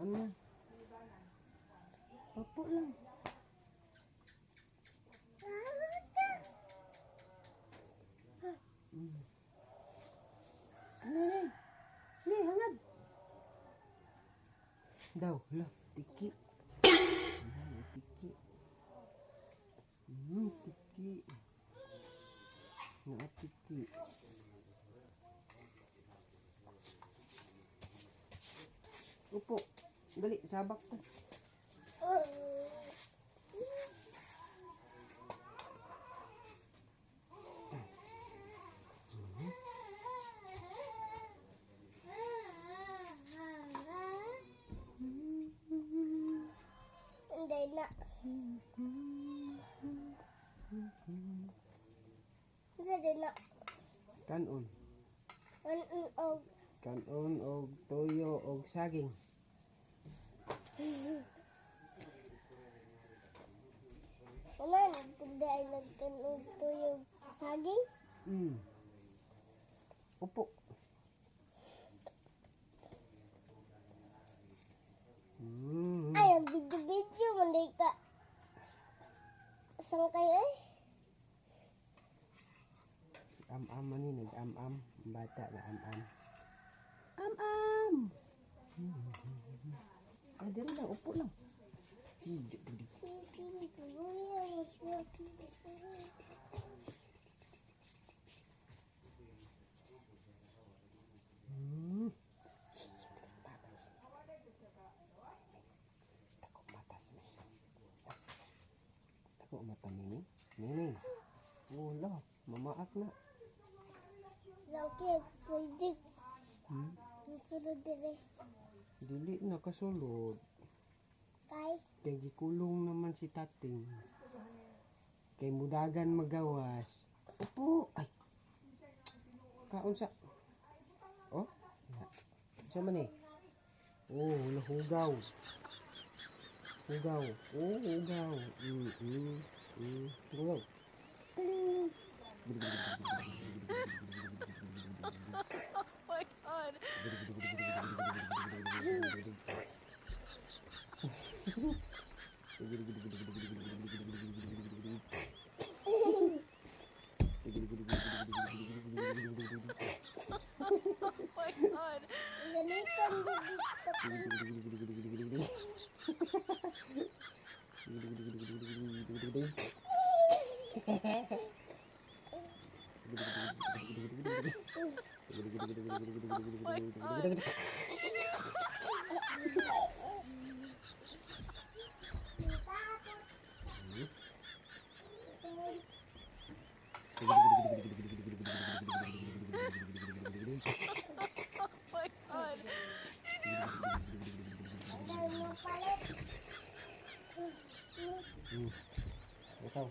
Ano? Opo lang. Ano yan? Ni, hangad. Daw, lah, tiki. Tiki. Tiki. Tiki. Upo. Dali, sabak ko. Hindi na. Hindi na. Kanon. Og. Kanon og toyo og saging. Kuman, hindi ay nagkanog tuyog saging. Upo. Ay, ang video-video, manday ka. Saan kayo eh? Am-am man ni, nag-am-am. Bata na am-am. Am-am! Ay, dali lang, upo lang. Tako mata nini. Nini. Wala, mamaak na. Laki, pwede. Nasulod dire. Dili na kasulod. Kay? Kay gikulong naman si tating. Kay mudagan magawas. Upo! Ay! Kaunsa? Oh? Sa man eh? Oh, nahugaw. Hugaw. Oh, hugaw. Hugaw. Oh my God. Oh my God. Ganitan dito. Oh my God. Ikaw.